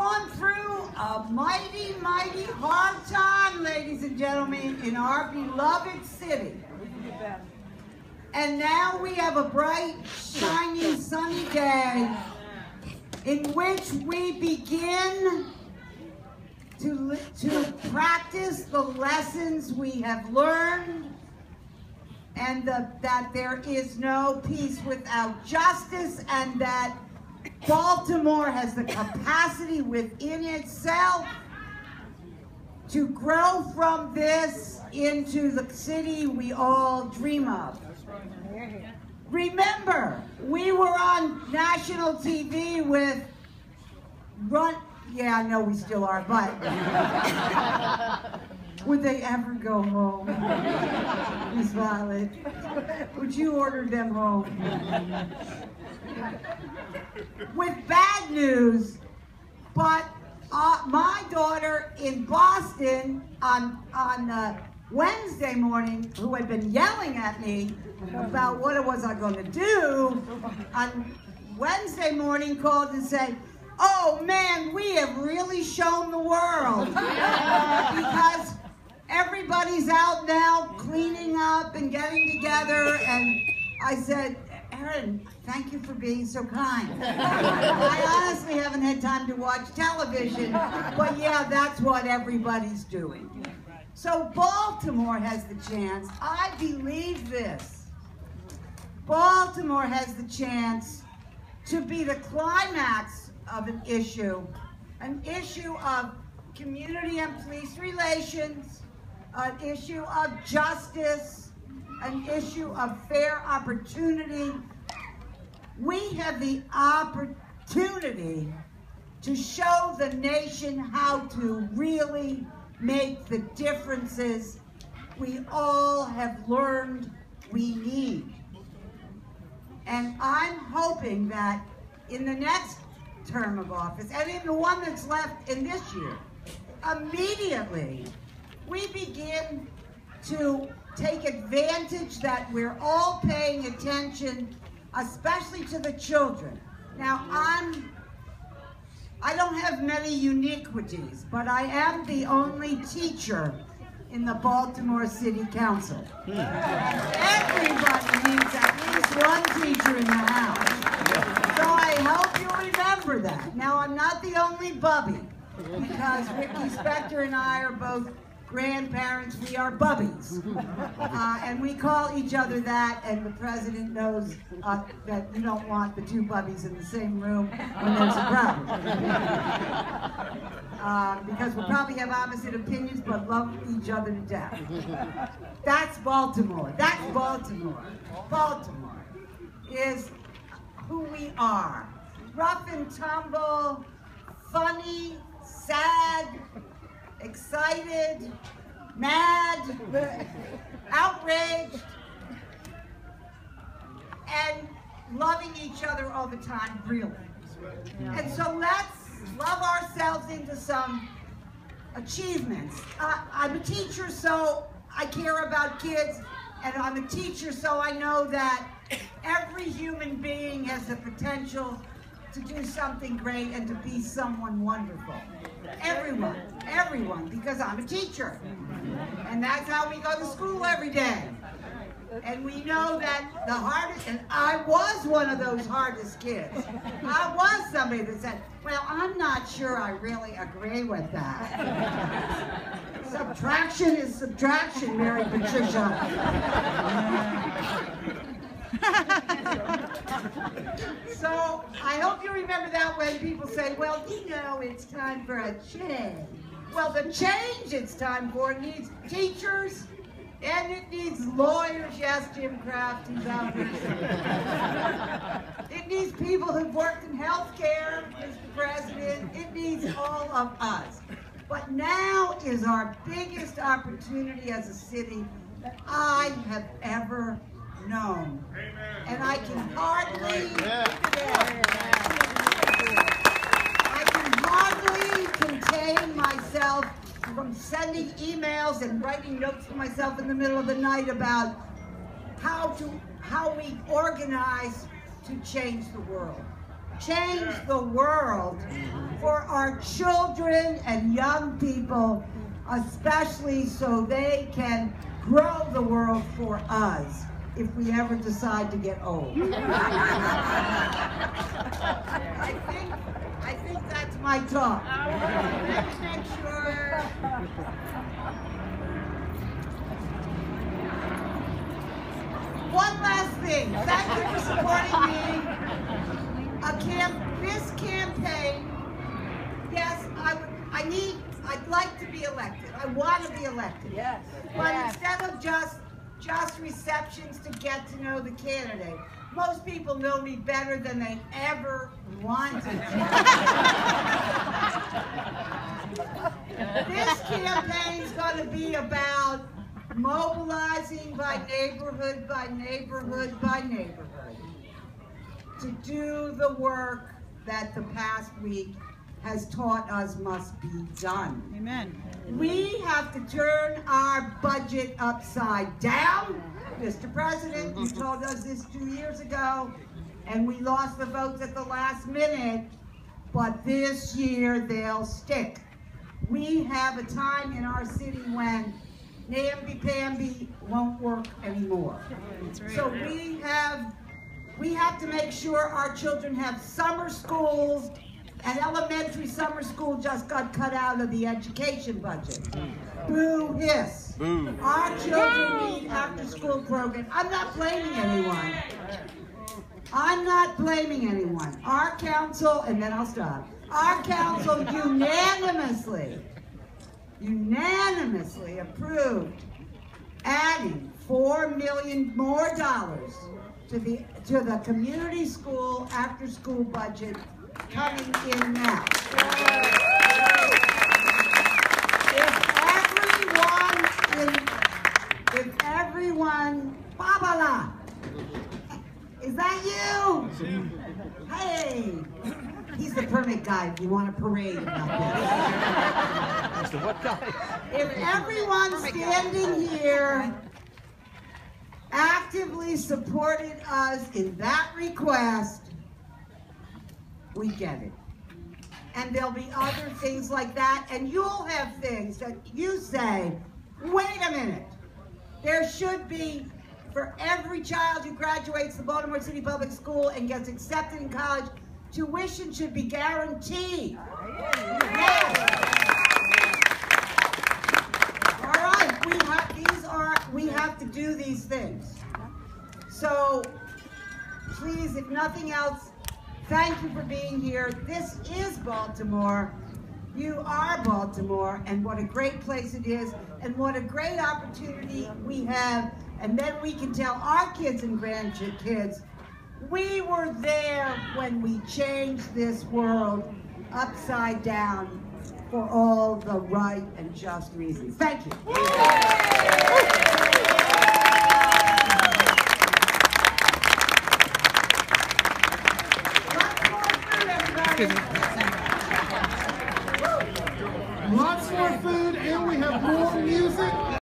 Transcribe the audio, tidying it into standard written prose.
gone through a mighty, mighty hard time, ladies and gentlemen, in our beloved city. And now we have a bright, shining, sunny day in which we begin to practice the lessons we have learned, and that there is no peace without justice, and that Baltimore has the capacity within itself to grow from this into the city we all dream of. Remember, we were on national TV with yeah, I know we still are, but would they ever go home? Miss Violet, would you order them home? With bad news, but my daughter in Boston on Wednesday morning, who had been yelling at me about what it was I going to do, on Wednesday morning called and said, "Oh man, we have really shown the world," because everybody's out now cleaning up and getting together. And I said, "Erin, thank you for being so kind. I honestly haven't had time to watch television, but yeah, that's what everybody's doing." So Baltimore has the chance. I believe this. Baltimore has the chance to be the climax of an issue of community and police relations, an issue of justice, an issue of fair opportunity. We have the opportunity to show the nation how to really make the differences we all have learned we need. And I'm hoping that in the next term of office, and in the one that's left in this year, immediately we begin to take advantage that we're all paying attention, especially to the children. Now, I don't have many uniquities, but I am the only teacher in the Baltimore City Council. Everybody needs at least one teacher in the house. So I hope you remember that. Now, I'm not the only bubby, because Ricky Spector and I are both grandparents. We are bubbies. And we call each other that, and the president knows that you don't want the two bubbies in the same room when there's a problem. Because we probably have opposite opinions, but love each other to death. That's Baltimore. That's Baltimore. Baltimore is who we are. Rough and tumble, funny, sad, excited, mad, outraged, and loving each other all the time, really. And so let's love ourselves into some achievements. I'm a teacher, so I care about kids, and I'm a teacher, so I know that every human being has the potential to do something great and to be someone wonderful. Everyone, because I'm a teacher. And that's how we go to school every day. And we know that the hardest, and I was one of those hardest kids. I was somebody that said, well, I'm not sure I really agree with that. Subtraction is subtraction, Mary Patricia. So I hope you remember that when people say, well, you know, it's time for a change. Well, the change it's time for needs teachers, and it needs lawyers. Yes, Jim Kraft, he's out there. It needs people who've worked in healthcare, Mr. President. It needs all of us. But now is our biggest opportunity as a city that I have ever known. And I can hardly contain myself from sending emails and writing notes to myself in the middle of the night about how we organize to change the world. Change the world for our children and young people, especially so they can grow the world for us if we ever decide to get old. I think that's my talk. Let's make sure. One last thing. Thank you for supporting me. This campaign, yes, I'd like to be elected. I want to be elected. Yes. But instead of just receptions to get to know the candidate, most people know me better than they ever wanted to. This campaign's going to be about mobilizing by neighborhood, by neighborhood, by neighborhood to do the work that the past week has taught us must be done. Amen. We have to turn our budget upside down. Mr. President, you told us this 2 years ago, and we lost the votes at the last minute, but this year they'll stick. We have a time in our city when namby-pamby won't work anymore. Right. So we have to make sure our children have summer schools, and elementary summer school just got cut out of the education budget. Boo hiss. Boo. Our children need after-school programs. I'm not blaming anyone. I'm not blaming anyone. Our council, and then I'll stop. Our council unanimously approved adding $4 million more to the community school after-school budget coming in now. If everyone, Babala, is that you? Hey, he's the permit guy if you want a parade about this. What guy? If everyone standing here actively supported us in that request, we get it. And there'll be other things like that, and you'll have things that you say, wait a minute, there should be, for every child who graduates the Baltimore City Public School and gets accepted in college, tuition should be guaranteed. Yes. All right, we have to do these things. So please, if nothing else, thank you for being here. This is Baltimore. You are Baltimore, and what a great place it is, and what a great opportunity we have. And then we can tell our kids and grandkids, we were there when we changed this world upside down for all the right and just reasons. Thank you. Let's go through, everybody.